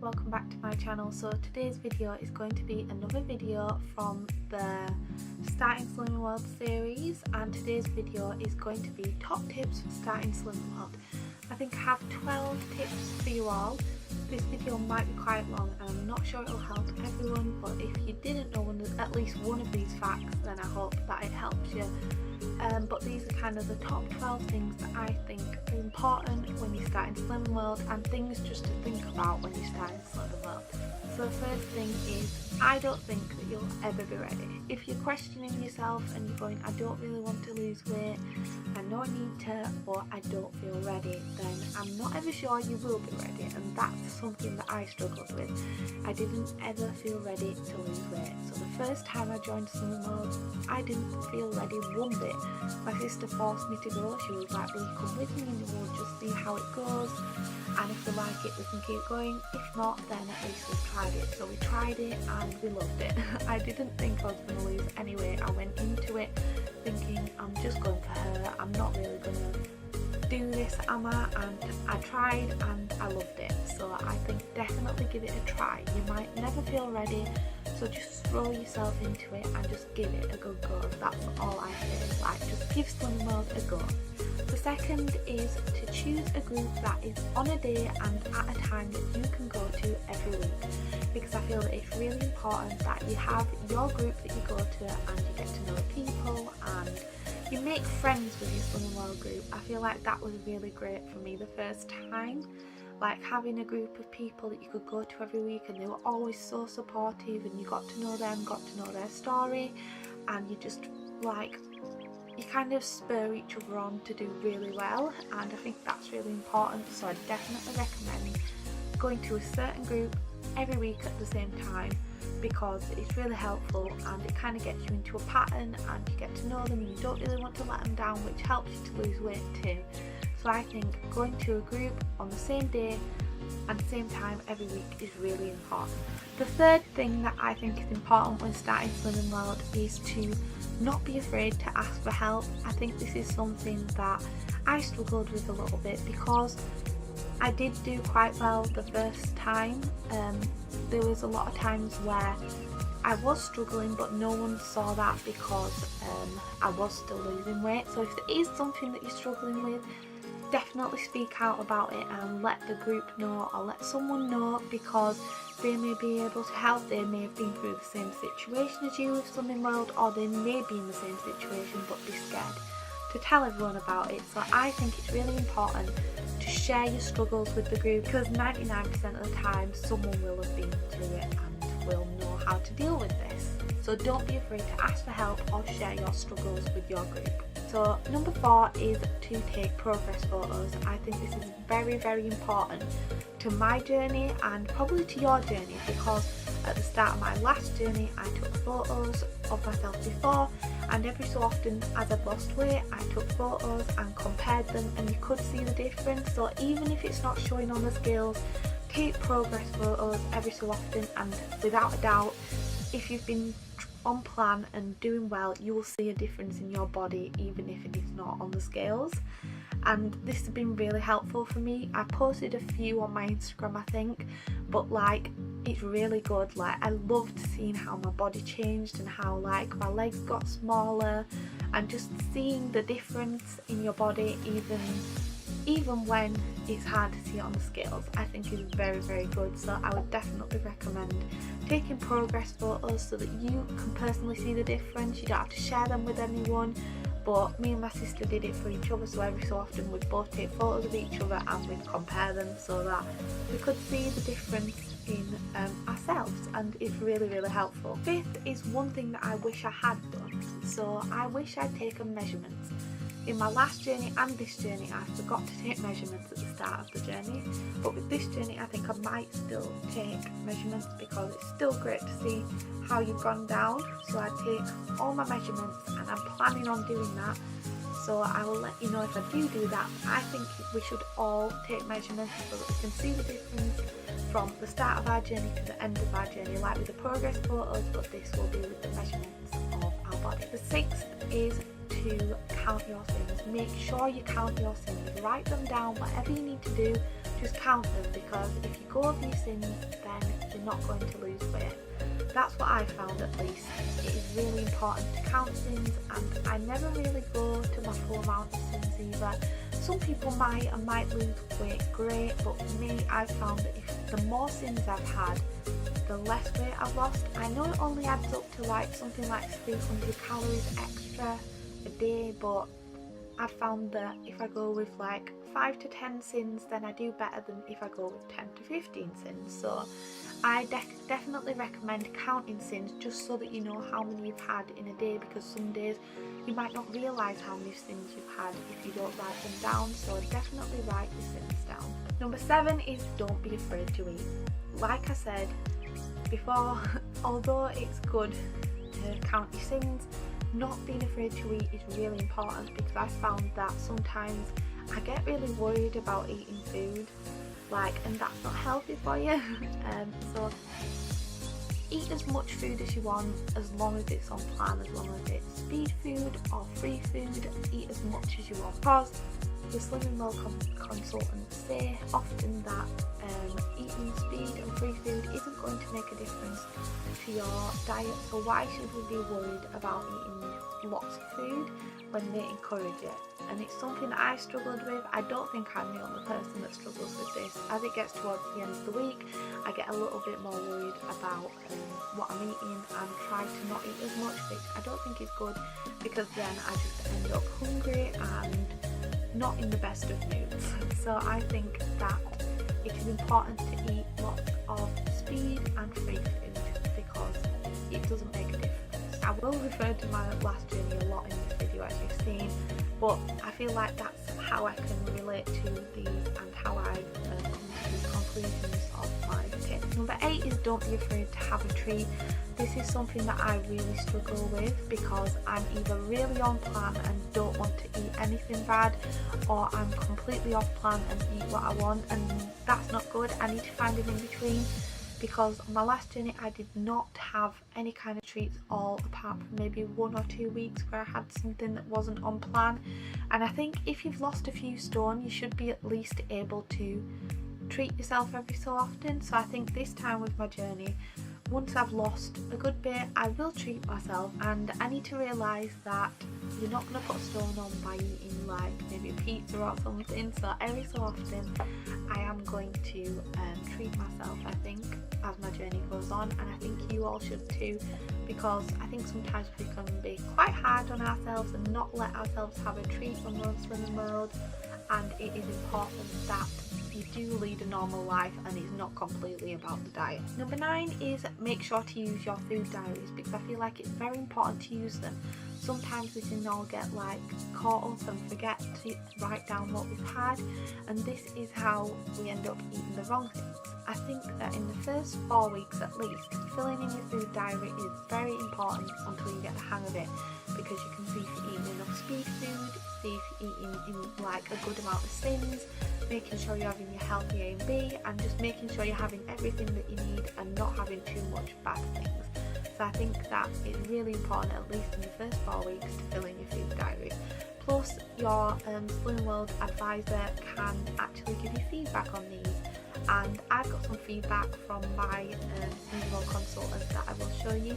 welcome back to my channel. So today's video is going to be another video from the Starting Slimming World series, and today's video is going to be top tips for starting Slimming World. I think I have 12 tips for you all. This video might be quite long and I'm not sure it'll help everyone, but if you didn't know at least one of these facts, then I hope that it helps you. But these are kind of the top 12 things that I think are important when you're starting Slimming World, and things just to think about when you're starting Slimming World. So the first thing is, I don't think that you'll ever be ready. If you're questioning yourself and you're going, I don't really want to lose weight, I know I need to, but I don't feel ready, then I'm not ever sure you will be ready, and that's something that I struggled with. I didn't ever feel ready to lose weight. So the first time I joined Slimming World, I didn't feel ready one bit. My sister forced me to go. She was like, will you come with me and we'll just see how it goes, and if we like it we can keep going, if not then at least we've tried it. So we tried it and we loved it. I didn't think I was going to lose any weight. I went into it thinking I'm just going for her, I'm not really going to do this, am I? And I tried and I loved it. So I think definitely give it a try. You might never feel ready, so just throw yourself into it and just give it a good go. That's all I say, like just give Slimming World a go. The second is to choose a group that is on a day and at a time that you can go to every week, because I feel that it's really important that you have your group that you go to and you get to know the people and you make friends with your Slimming World group. I feel like that was really great for me the first time, like having a group of people that you could go to every week, and they were always so supportive and you got to know them, got to know their story, and you just like, you kind of spur each other on to do really well, and I think that's really important. So I definitely recommend going to a certain group every week at the same time, because it's really helpful and it kind of gets you into a pattern and you get to know them and you don't really want to let them down, which helps you to lose weight too. So I think going to a group on the same day and the same time every week is really important. The third thing that I think is important when starting Slimming World is to not be afraid to ask for help. I think this is something that I struggled with a little bit, because I did do quite well the first time. There was a lot of times where I was struggling but no one saw that, because I was still losing weight. So if there is something that you're struggling with, definitely speak out about it and let the group know or let someone know, because they may be able to help. They may have been through the same situation as you with Slimming World, or they may be in the same situation but be scared to tell everyone about it. So I think it's really important to share your struggles with the group, because 99% of the time someone will have been through it and will know how to deal with this. So don't be afraid to ask for help or share your struggles with your group. So number 4 is to take progress photos. I think this is very, very important to my journey and probably to your journey, because at the start of my last journey I took photos of myself before, and every so often as I've lost weight I took photos and compared them, and you could see the difference. So even if it's not showing on the scales, take progress photos every so often, and without a doubt, if you've been on plan and doing well, you will see a difference in your body even if it is not on the scales. And this has been really helpful for me. I posted a few on my Instagram I think, but like it's really good. Like I loved seeing how my body changed and how like my legs got smaller, and just seeing the difference in your body even when it's hard to see it on the scales, I think is very, very good. So I would definitely recommend taking progress photos so that you can personally see the difference. You don't have to share them with anyone, but me and my sister did it for each other. So every so often we'd both take photos of each other and we'd compare them so that we could see the difference in ourselves, and it's really, really helpful. 5th is one thing that I wish I had done. So I wish I'd taken measurements. In my last journey and this journey I forgot to take measurements at the start of the journey, but with this journey I think I might still take measurements, because it's still great to see how you've gone down. So I take all my measurements and I'm planning on doing that, so I will let you know if I do that. I think we should all take measurements so that we can see the difference from the start of our journey to the end of our journey, like with the progress photos, but this will be with the measurements of our body. The 6th is to count your sins. Make sure you count your sins. Write them down, whatever you need to do, just count them, because if you go over your sins then you're not going to lose weight. That's what I found, at least. It is really important to count sins, and I never really go to my full amount of sins either. Some people might lose weight, great, but for me, I've found that if the more sins I've had, the less weight I've lost. I know it only adds up to like something like 300 calories extra a day, but I've found that if I go with like 5 to 10 sins, then I do better than if I go with 10 to 15 sins. So I definitely recommend counting sins, just so that you know how many you've had in a day, because some days you might not realise how many sins you've had if you don't write them down. So definitely write your sins down. Number 7 is don't be afraid to eat. Like I said before, although it's good to count your sins, not being afraid to eat is really important, because I found that sometimes I get really worried about eating food, and that's not healthy for you. So eat as much food as you want, as long as it's on plan, as long as it's speed food or free food. Eat as much as you want, because the Slimming World consultants say often that eating speed and free food isn't going to make a difference to your diet, so why should we be worried about eating lots of food when they encourage it? And it's something that I struggled with. I don't think I'm the only person that struggles with this. As it gets towards the end of the week, I get a little bit more worried about what I'm eating, and try to not eat as much, which I don't think is good, because then I just end up hungry and not in the best of moods. So I think that it is important to eat lots of speed and free food, because it doesn't make a difference. I will refer to my last journey a lot in this video, as you've seen, but I feel like that's how I can relate to these and how I come to the conclusions of my tips. Number 8 is don't be afraid to have a treat. This is something that I really struggle with, because I'm either really on plan and don't want to eat anything bad, or I'm completely off plan and eat what I want, and that's not good. I need to find an in between, because on my last journey I did not have any kind of treats all, apart from maybe 1 or 2 weeks where I had something that wasn't on plan. And I think if you've lost a few stone, you should be at least able to treat yourself every so often. So I think this time with my journey, once I've lost a good bit, I will treat myself, and I need to realise that you're not going to put a stone on by eating like maybe pizza or something. So every so often I am going to treat myself, I think, as my journey goes on, and I think you all should too, because I think sometimes we can be quite hard on ourselves and not let ourselves have a treat when we're on Slimming World, and it is important that you do lead a normal life and it's not completely about the diet. Number 9 is make sure to use your food diaries, because I feel like it's very important to use them. Sometimes we can all get like caught up and forget to write down what we've had, and this is how we end up eating the wrong things. I think that in the first 4 weeks at least, filling in your food diary is very important until you get the hang of it, because you can see if you're eating enough speed food, see if you're eating in like a good amount of sins, making sure you're having your healthy A and B, and just making sure you're having everything that you need and not having too much bad things. So I think that it's really important, at least in the first 4 weeks, to fill in your food diary. Plus your Slimming World advisor can actually give you feedback on these, and I've got some feedback from my Slimming World consultant that I will show you,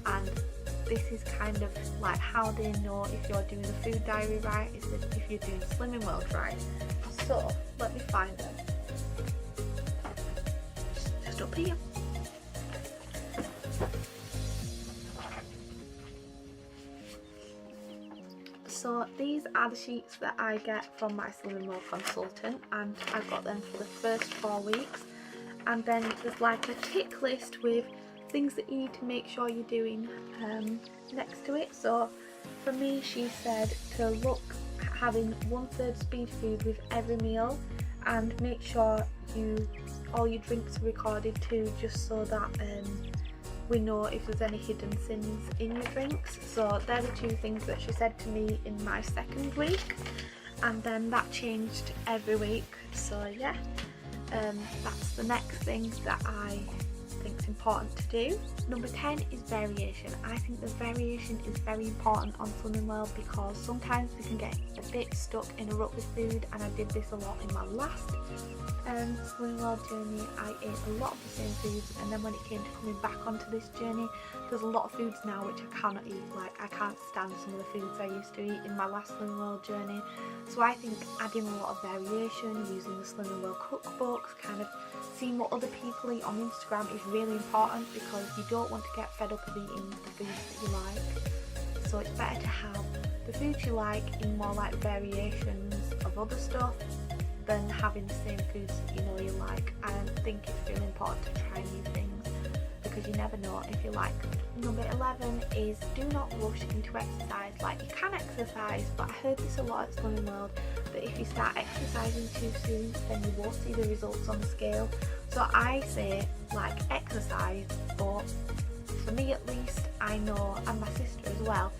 and this is kind of like how they know if you're doing the food diary right, is that if you're doing Slimming World right. So let me find them. Just up here. So these are the sheets that I get from my Slimming World consultant, and I've got them for the first 4 weeks. And then there's like a tick list with things that you need to make sure you're doing next to it. So for me, she said to look at having 1/3 speed food with every meal, and make sure all your drinks are recorded too, just so that we know if there's any hidden sins in your drinks. So they're the 2 things that she said to me in my 2nd week, and then that changed every week. So yeah, that's the next thing that I think is important to do. Number 10 is variation. I think the variation is very important on Slimming World because sometimes we can get a bit stuck in a rut with food, and I did this a lot in my last Slimming World journey. I ate a lot of the same foods, and then when it came to coming back onto this journey, there's a lot of foods now which I cannot eat. Like, I can't stand some of the foods I used to eat in my last Slimming World journey. So I think adding a lot of variation, using the Slimming World cookbooks, kind of seeing what other people eat on Instagram is really important, because you don't want to get fed up of eating the foods that you like. So it's better to have the foods you like in more like variations of other stuff than having the same foods that you know you like. I think it's really important to try new things because you never know if you like them. Number 11 is do not rush into exercise. Like, you can exercise, but I heard this a lot at Slimming World, that if you start exercising too soon then you won't see the results on the scale. So I say, like, exercise, but for me at least, I know, and my sister as well,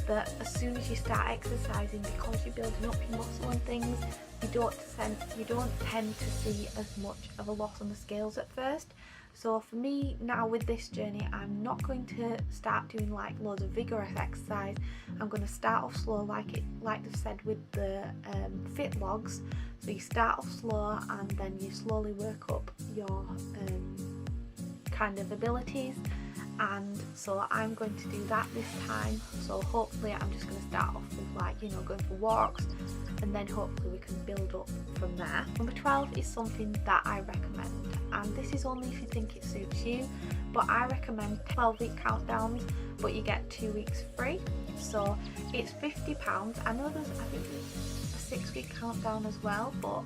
that as soon as you start exercising, because you're building up your muscle and things, you don't tend to see as much of a loss on the scales at first. So for me now with this journey, I'm not going to start doing like loads of vigorous exercise. I'm going to start off slow, like they've said with the fit logs. So you start off slow and then you slowly work up your kind of abilities. And so I'm going to do that this time. So hopefully I'm just going to start off with, like, you know, going for walks, and then hopefully we can build up from there. Number 12 is something that I recommend, and this is only if you think it suits you, but I recommend 12-week countdowns, but you get 2 weeks free. So it's £50. I know I think there's a 6-week countdown as well, but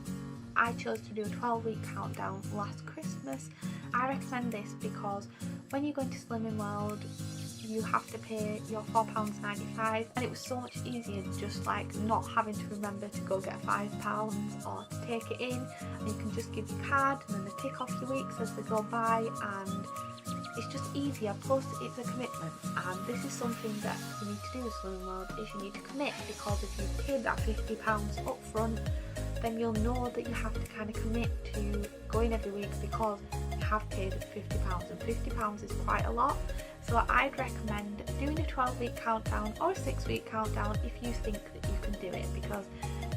I chose to do a 12-week countdown last Christmas. I recommend this because when you go into Slimming World, you have to pay your £4.95, and it was so much easier just like not having to remember to go get £5 or to take it in, and you can just give your card and then they tick off your weeks as they go by, and it's just easier. Plus it's a commitment, and this is something that you need to do with Slimming World, is you need to commit, because if you pay that £50 up front, then you'll know that you have to kind of commit to going every week, because you have paid £50, and £50 is quite a lot. So I'd recommend doing a 12-week countdown or a 6-week countdown if you think that you can do it, because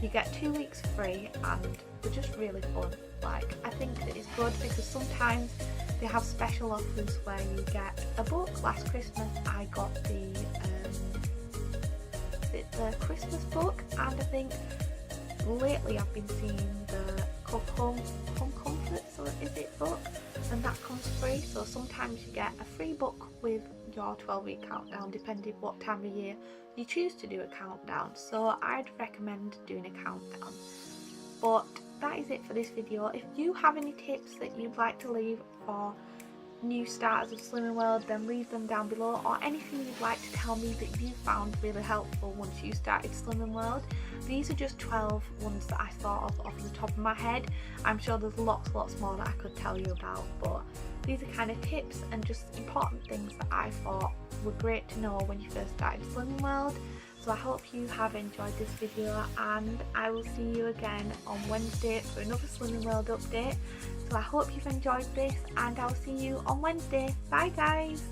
you get 2 weeks free and they're just really fun. Like, I think that it's good because sometimes they have special offers where you get a book. Last Christmas I got the Christmas book, and I think lately I've been seeing the Home Comforts, or is it, book, and that comes free. So sometimes you get a free book with your 12-week countdown, depending what time of year you choose to do a countdown. So I'd recommend doing a countdown. But that is it for this video. If you have any tips that you'd like to leave for new starters of Slimming World, then leave them down below, or anything you'd like to tell me that you found really helpful once you started Slimming World. These are just 12 ones that I thought of off the top of my head. I'm sure there's lots more that I could tell you about, but these are kind of tips and just important things that I thought were great to know when you first started Slimming World. So I hope you have enjoyed this video, and I will see you again on Wednesday for another Slimming World update. So I hope you've enjoyed this, and I'll see you on Wednesday. Bye guys!